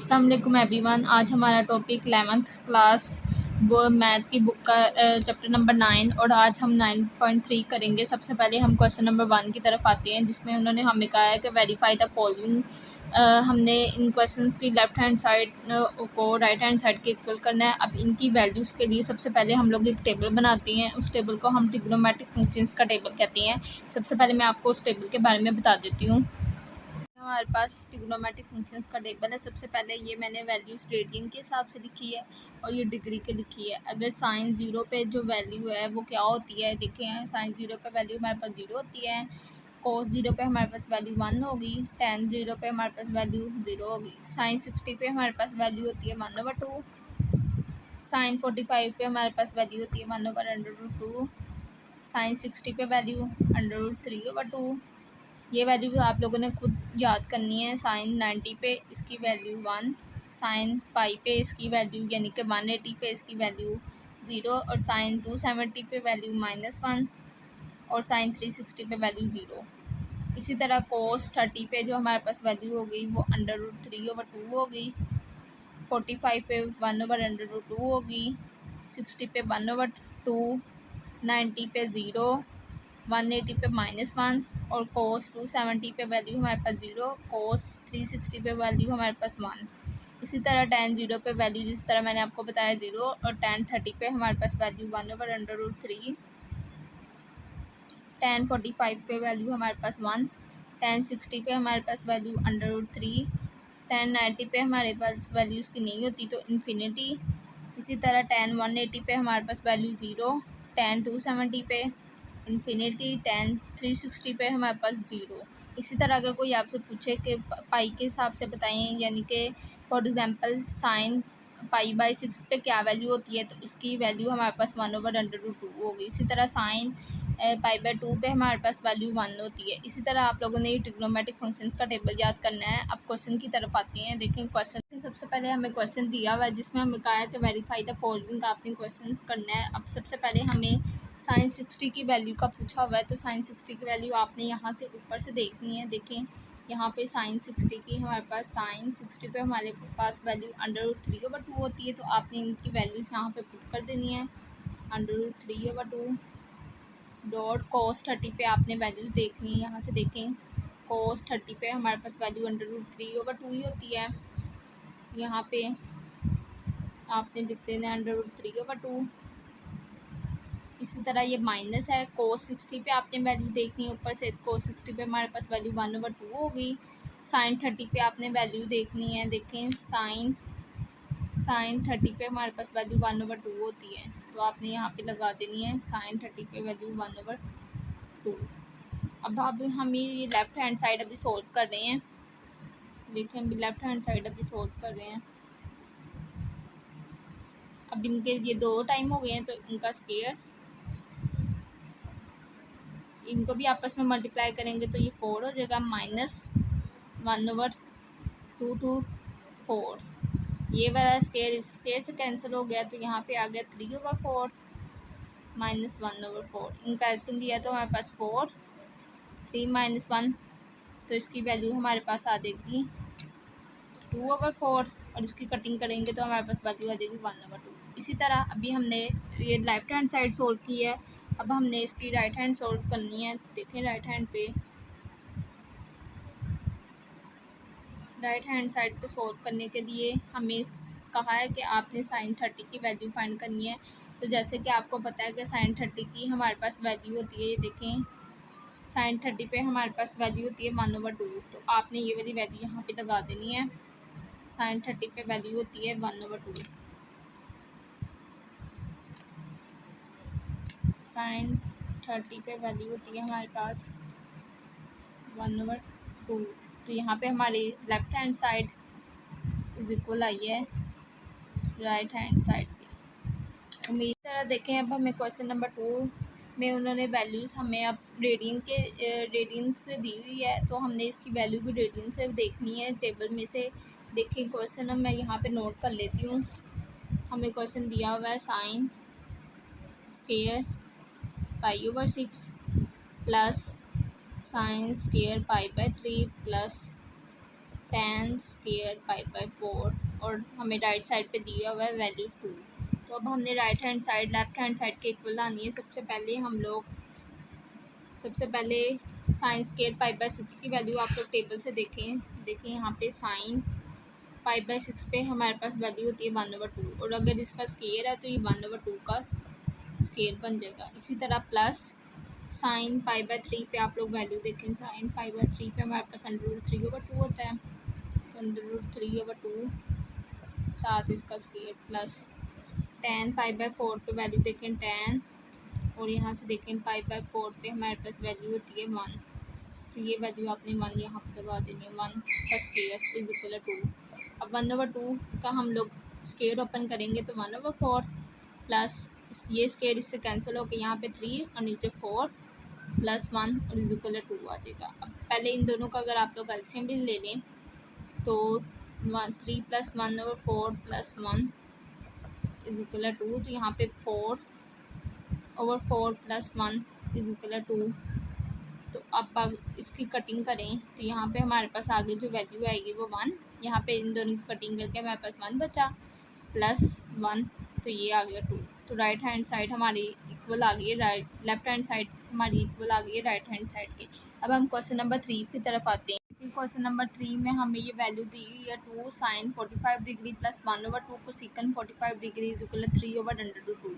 अस्सलाम वालेकुम एवरीवन। आज हमारा टॉपिक 11th क्लास वो मैथ की बुक का चैप्टर नंबर 9 और आज हम 9.3 करेंगे। सबसे पहले हम क्वेश्चन नंबर 1 की तरफ आते हैं, जिसमें उन्होंने हमें कहा है कि वेरीफाई द फॉलोइंग। हमने इन क्वेश्चंस की लेफ़्ट हैंड साइड को राइट हैंड साइड के इक्वल करना है। अब इनकी वैल्यूज़ के लिए सबसे पहले हम लोग एक टेबल बनाते हैं। उस टेबल को हम ट्रिग्नोमेट्रिक फंक्शंस का टेबल कहते हैं। सबसे पहले मैं आपको उस टेबल के बारे में बता देती हूँ। हमारे पास ट्रिग्नोमेट्रिक फंक्शंस का टेबल है। सबसे पहले ये मैंने वैल्यूज़ रेडियन के हिसाब से लिखी है और ये डिग्री के लिखी है। अगर साइन ज़ीरो पे जो वैल्यू है वो क्या होती है, देखें साइन ज़ीरो पे वैल्यू हमारे पास ज़ीरो होती है। कोस ज़ीरो पे हमारे पास वैल्यू 1 होगी। टेन ज़ीरो पे हमारे पास वैल्यू 0 होगी। साइन 60 पे हमारे पास वैल्यू होती है 1/2। साइन 45 पे हमारे पास वैल्यू होती है 1/√2। साइन 60 पे वैल्यू √3/2। ये वैल्यू आप लोगों ने खुद याद करनी है। साइन 90 पे इसकी वैल्यू 1, साइन पाई पे इसकी वैल्यू यानी कि 180 पे इसकी वैल्यू 0 और साइन 270 पे वैल्यू -1 और साइन 360 पे वैल्यू 0। इसी तरह कोस 30 पे जो हमारे पास वैल्यू हो गई वो √3/2 हो गई। 45 पे 1/√2 होगी। 60 पे 1/2। 90 पे 0। 180 पे -1 और कोस 270 पे वैल्यू हमारे पास 0। कोस 360 पे वैल्यू हमारे पास 1। इसी तरह tan 0 पे वैल्यू जिस तरह मैंने आपको बताया 0 और tan 30 पे हमारे पास वैल्यू 1/√3। tan 45 पे वैल्यू हमारे पास 1। tan 60 पे हमारे पास वैल्यू √3। tan 90 पे हमारे पास वैल्यूज़ की नहीं होती तो इन्फिनिटी। इसी तरह tan 180 पे हमारे पास वैल्यू 0। tan 270 पे इन्फिनिटी। tan 360 पे हमारे पास 0। इसी तरह अगर कोई आपसे पूछे कि पाई के हिसाब से बताएं, यानी कि फॉर एग्जांपल साइन पाई/6 पे क्या वैल्यू होती है, तो इसकी वैल्यू हमारे पास 1/√2 होगी। इसी तरह साइन पाई/2 पे हमारे पास वैल्यू 1 होती है। इसी तरह आप लोगों ने ये ट्रिग्नोमेट्रिक फंक्शंस का टेबल याद करना है। अब क्वेश्चन की तरफ आते हैं। देखें क्वेश्चन सबसे पहले हमें क्वेश्चन दिया हुआ है, जिसमें हमें कहा है कि वेरीफाई द फॉलोइंग। आपने क्वेश्चन करना है। अब सबसे पहले हमें साइन 60 की वैल्यू का पूछा हुआ है, तो साइन 60 की वैल्यू आपने यहाँ से ऊपर से देखनी है। देखें यहाँ पे साइन 60 की हमारे पास साइन 60 पे हमारे पास वैल्यू √3/2 होती है, तो आपने इनकी वैल्यूज़ यहाँ पे पुट कर देनी है। √3/2 डॉट कोस 30 पे आपने वैल्यूज़ देखनी है। यहाँ से देखें कोस 30 पे हमारे पास वैल्यू √3/2 ही होती है। यहाँ पे आपने लिख देना है √3/2। इसी तरह ये माइनस है। कोस 60 पे आपने वैल्यू देखनी है ऊपर से, कोस 60 पे हमारे पास वैल्यू 1/2 होगी। साइन 30 पे आपने वैल्यू देखनी है। देखें साइन 30 पे हमारे पास वैल्यू 1/2 होती है, तो आपने यहाँ पे लगा देनी है साइन 30 पे वैल्यू 1/2। अब हम ये लेफ़्ट हैंड साइड अभी सोल्व कर रहे हैं। देखिए हम लेफ़्ट हैंड साइड अभी सोल्व कर रहे हैं। अब इनके ये 2 टाइम हो गए हैं, तो इनका स्क्वायर, इनको भी आपस में मल्टीप्लाई करेंगे तो ये 4 हो जाएगा। -1/2 to 4। ये वाला स्क्वायर इस स्क्वायर से कैंसिल हो गया, तो यहाँ पे आ गया 3/4 -1/4। इनका एलसीएम लिया तो हमारे पास 4, 3 - 1, तो इसकी वैल्यू हमारे पास आ जाएगी 2/4 और इसकी कटिंग करेंगे तो हमारे पास वैल्यू आ जाएगी 1/2। इसी तरह अभी हमने ये लेफ्ट हैंड साइड सोल्व की है। अब हमने इसकी राइट हैंड सोल्व करनी है। देखें राइट हैंड साइड पे सोल्व करने के लिए हमें कहा है कि आपने साइन 30 की वैल्यू फाइंड करनी है। तो जैसे कि आपको पता है कि साइन 30 की हमारे पास वैल्यू होती है, ये देखें साइन 30 पे हमारे पास वैल्यू होती है 1/2, तो आपने ये वाली वैल्यू यहाँ पे लगा देनी है। साइन 30 पे वैल्यू होती है 1/2। साइन 30 पे वैल्यू होती है हमारे पास 1/2, तो यहाँ पे हमारी left hand side is equal आई है राइट हैंड साइड की। उम्मीद तरह देखें अब हमें क्वेश्चन नंबर 2 में उन्होंने वैल्यूज़ हमें अब रेडियन से दी हुई है, तो हमने इसकी वैल्यू भी रेडियन से देखनी है टेबल में से। देखें क्वेश्चन मैं यहाँ पे नोट कर लेती हूँ। हमें क्वेश्चन दिया हुआ है sine square π/6 plus sine square π/3 plus 10 square pi by 4 और हमें राइट साइड पे दिया हुआ है वैल्यूज 2। तो अब हमने right hand side left hand side के इक्वल लानी है। सबसे पहले साइन स्क्वायर पाई बाई 6 की वैल्यू आप लोग टेबल से देखें यहाँ पे साइन पाई बाई 6 पे हमारे पास वैल्यू होती है 1/2 और अगर इसका स्क्वायर है तो ये 1/2 का स्क्वायर बन जाएगा। इसी तरह प्लस साइन पाई बाई 3 पे आप लोग वैल्यू देखें, साइन पाई बाई 3 पे हमारे पास √3/2 होता है। तो √3/2 साथ इसका square plus ten pi by 4 पे वैल्यू देखें 10 और यहाँ से देखें पाई बाई 4 पे हमारे पास वैल्यू होती है 1। तो ये वैल्यू आपने 1 यहाँ पर लगा देनी है। 1 का स्क्वायर इज इक्वल टू 2। अब 1/2 का हम लोग स्क्वायर ओपन करेंगे तो 1/4 प्लस ये स्क्वायर इससे कैंसिल होकर यहाँ पे 3 और नीचे 4 प्लस 1 और इज इक्वल टू 2 आ जाएगा। अब पहले इन दोनों का अगर आप लोग एलसीएम भी ले लें तो 3 + 1/4 + 1 इज इक्वल टू, तो यहाँ पे 4/4 + 1 इज इक्वल टू। तो अब इसकी कटिंग करें तो यहाँ पे हमारे पास आगे जो वैल्यू आएगी वो 1। यहाँ पे इन दोनों की कटिंग करके हमारे पास 1 बचा प्लस 1, तो ये आ गया 2। तो राइट हैंड साइड हमारी इक्वल आ गई है लेफ्ट हैंड साइड हमारी इक्वल आ गई है राइट हैंड साइड के। अब हम क्वेश्चन नंबर 3 की तरफ आते हैं। क्वेश्चन नंबर 3 में हमें ये वैल्यू दी है 2 sin 45 degree plus 1/2 cosecant 45 degree is equal 3/√2।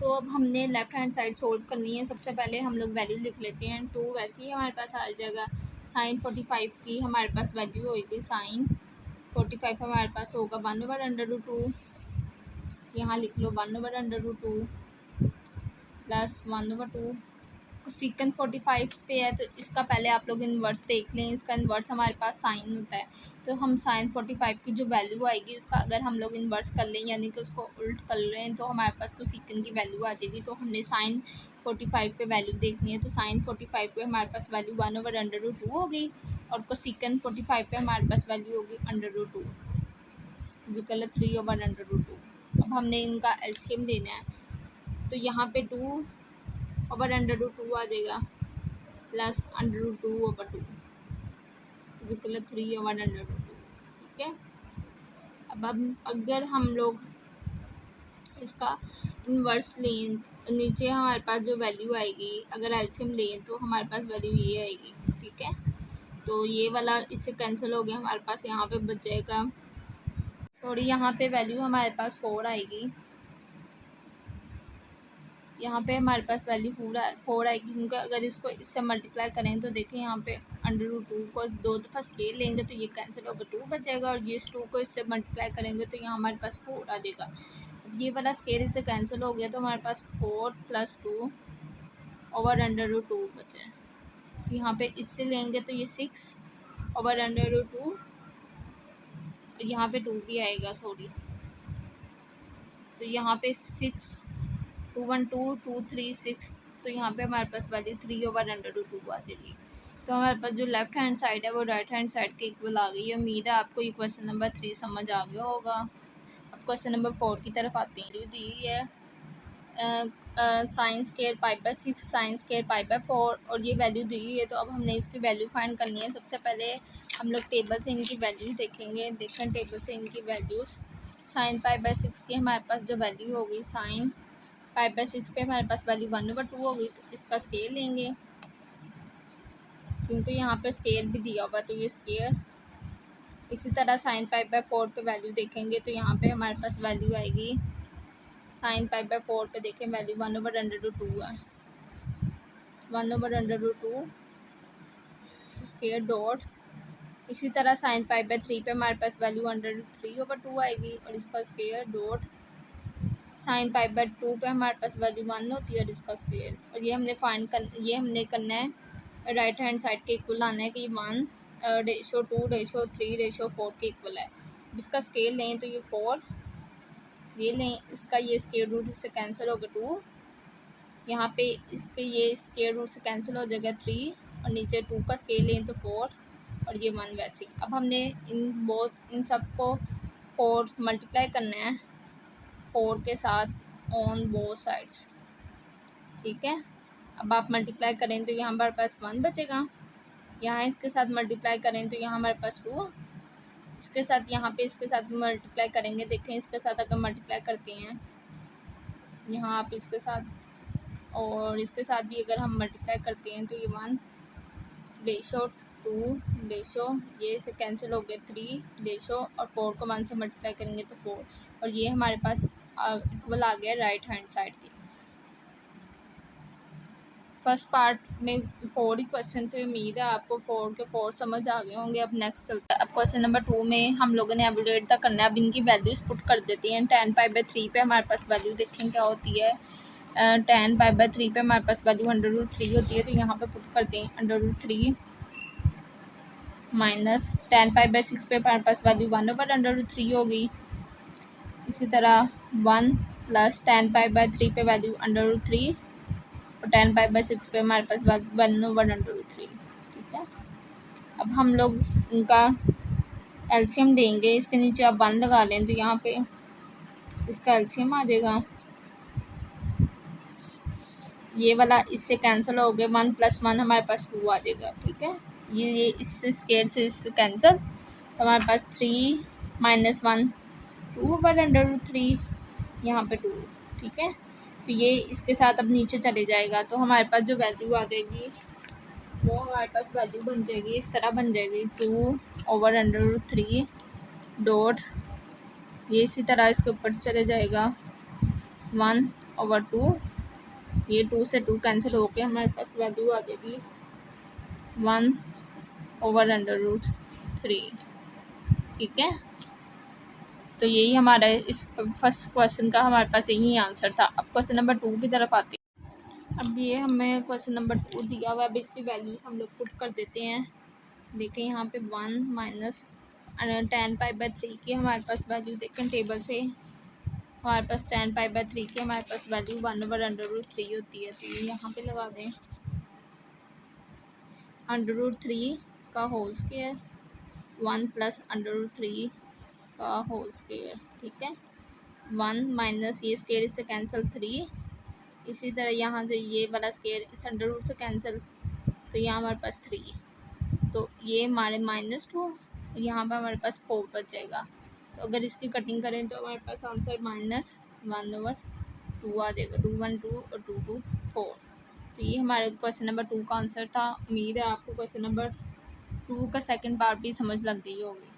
तो अब हमने लेफ्ट हैंड साइड सोल्व करनी है। सबसे पहले हम लोग वैल्यू लिख लेते हैं। 2 वैसे ही हमारे पास आ जाएगा। साइन 45 की हमारे पास वैल्यू होगी, साइन 45 हमारे पास होगा 1/√2। यहाँ लिख लो 1/√2 प्लस 1/2। कोसेकंड 45 पे है तो इसका पहले आप लोग इन्वर्स देख लें। इसका इन्वर्स हमारे पास साइन होता है, तो हम साइन 45 की जो वैल्यू आएगी उसका अगर हम लोग इन्वर्स कर लें यानी कि उसको उल्ट कर लें तो हमारे पास कोसेकंड की वैल्यू आ जाएगी। तो हमने साइन 45 पे वैल्यू देखनी है, तो साइन 45 पे हमारे पास वैल्यू 1/√2 होगी और कोसेकंड 45 पे हमारे पास वैल्यू होगी √2 इक्वल 3/√2। अब हमने इनका एलसीएम लेना है तो यहाँ पे 2/√2 आ जाएगा प्लस √2/2 इक्वल 3/√2। ठीक है। अब अगर हम लोग इसका इन्वर्स लें, नीचे हमारे पास जो वैल्यू आएगी अगर एलसीएम लें तो हमारे पास वैल्यू ये आएगी। ठीक है, तो ये वाला इससे कैंसिल हो गया, हमारे पास यहाँ पे बच जाएगा, सॉरी यहाँ पे वैल्यू हमारे पास 4 आएगी। यहाँ पे हमारे पास वैल्यू 4 आएगी क्योंकि अगर इसको इससे मल्टीप्लाई करें तो देखें यहाँ पे √2 को 2 दफ़ा स्केल लेंगे तो ये कैंसिल होकर 2 बच जाएगा और ये इस 2 को इससे मल्टीप्लाई करेंगे तो यहाँ हमारे पास 4 आ जाएगा। अब ये वाला स्केल इससे कैंसिल हो गया तो हमारे पास 4 + 2/√2 बचे। तो यहाँ पे इससे लेंगे तो ये 6/√2, यहाँ पे 2 भी आएगा, सॉरी, तो यहाँ पे 6 2 1 2 2 3 6, तो यहाँ पे हमारे पास वैल्यू 3/√2 आ जाएगी। तो हमारे पास जो लेफ्ट हैंड साइड है वो राइट हैंड साइड के इक्वल आ गई है। उम्मीद है आपको ये क्वेश्चन नंबर 3 समझ आ गया होगा। अब क्वेश्चन नंबर 4 की तरफ आते हैं। दी है sine square pi by 6 sine square pi by 4 और ये वैल्यू दी है। तो अब हमने इसकी वैल्यू फाइंड करनी है। सबसे पहले हम लोग टेबल से इनकी वैल्यू देखेंगे। देखें टेबल से इनकी वैल्यूज़, साइन पाई बाई 6 की हमारे पास जो वैल्यू होगी, साइन पाई बाई 6 पे हमारे पास वैल्यू 1/2 होगी। तो इसका स्केल लेंगे क्योंकि यहाँ पे स्केल भी दिया हुआ, तो ये स्केल। इसी तरह साइन पाई बाई 4 पे वैल्यू देखेंगे तो यहाँ पे हमारे पास वैल्यू आएगी, साइन पाई बाई 4 पे देखें वैल्यू 1/√2 है, 1/√2 स्केल डॉट्स। इसी तरह साइन पाई बाई 3 पे हमारे पास वैल्यू 3/2 आएगी और इसका scale dot. Sine pi by 2 पे हमारे पास वैल्यू 1 होती है और इसका स्क्वायर। और ये हमने करना है राइट हैंड साइड के इक्वल आना है कि 1:2:3:4 के इक्वल है। इसका स्केल लें तो ये 4, ये लें इसका ये स्क्वायर रूट इससे कैंसिल होगा 2, यहाँ पे इसके ये स्क्वायर रूट से कैंसिल हो जाएगा 3 और नीचे 2 का स्केल लें तो 4 और ये 1 वैसे ही। अब हमने इन सब को 4 मल्टीप्लाई करना है 4 के साथ ऑन बोथ साइड्स। ठीक है, अब आप मल्टीप्लाई करें तो यहाँ हमारे पास 1 बचेगा, यहाँ इसके साथ मल्टीप्लाई करें तो यहाँ हमारे पास 2 इसके साथ यहाँ पे इसके साथ मल्टीप्लाई करेंगे। देखें इसके साथ अगर मल्टीप्लाई करते हैं यहाँ आप इसके साथ और इसके साथ भी अगर हम मल्टीप्लाई करते हैं तो ये 1 रेशो 2 रेशो ये से कैंसिल हो गए 3 रेशो और 4 को 1 से मल्टीप्लाई करेंगे तो 4 और ये हमारे पास इक्वल आ गया राइट हैंड साइड की। फर्स्ट पार्ट में 4 ही क्वेश्चन थे। उम्मीद है आपको 4 के 4 समझ आ गए होंगे। अब नेक्स्ट चलता है। अब क्वेश्चन नंबर 2 में हम लोगों ने एवलुएट तक करना है। अब इनकी वैल्यूज पुट कर देते हैं। 10π/3 पे हमारे पास वैल्यू देखें क्या होती है। 10π/3 पे हमारे पास वैल्यू √3 होती है, तो यहाँ पे पुट करते हैं √3 माइनस 10π/6 पे हमारे पास वैल्यू 1/√3 होगी। इसी तरह 1 प्लस 10π/3 पे वैल्यू √3 और 10π/6 पे हमारे पास 1/√3। ठीक है, अब हम लोग इनका एलसीएम देंगे। इसके नीचे आप 1 लगा लें तो यहाँ पे इसका एलसीएम आ जाएगा। ये वाला इससे कैंसिल हो गए, 1 + 1 हमारे पास 2 आ जाएगा। ठीक है, ये इससे स्केयर से इससे कैंसिल, तो हमारे पास 3 - 1 2/√3, यहाँ पे 2। ठीक है, तो ये इसके साथ अब नीचे चले जाएगा, तो हमारे पास जो वैल्यू आ जाएगी वो हमारे पास वैल्यू बन जाएगी, इस तरह बन जाएगी 2/√3 डॉट ये इसी तरह इसके ऊपर चले जाएगा 1/2। ये 2 से 2 कैंसिल होके हमारे पास वैल्यू आ जाएगी 1/√3। ठीक है, तो यही हमारा इस फर्स्ट क्वेश्चन का हमारे पास यही आंसर था। अब क्वेश्चन नंबर 2 की तरफ आते हैं। अब ये हमें क्वेश्चन नंबर 2 दिया हुआ है। अब इसकी वैल्यूज हम लोग पुट कर देते हैं। देखें यहाँ पे 1 माइनस 10π/3 की हमारे पास वैल्यू देखें टेबल से हमारे पास 10π/3 की हमारे पास वैल्यू 1/√3 होती है, तो ये यहाँ पे लगा दें √3 का होल स्क्वायर 1 + √3 का होल स्क्वायर। ठीक है, 1 माइनस ये स्क्वायर इससे कैंसिल 3, इसी तरह यहाँ से ये वाला स्क्वायर इस √ से कैंसिल, तो यहाँ हमारे पास 3, तो ये हमारे -2 यहाँ पर हमारे पास 4 बच जाएगा। तो अगर इसकी कटिंग करें तो हमारे पास आंसर -1/2 आ जाएगा। 2 1 2 और 2 2 4। तो ये हमारे क्वेश्चन नंबर 2 का आंसर था। उम्मीद है आपको क्वेश्चन नंबर 2 का सेकंड पार्ट भी समझ लग गई होगी।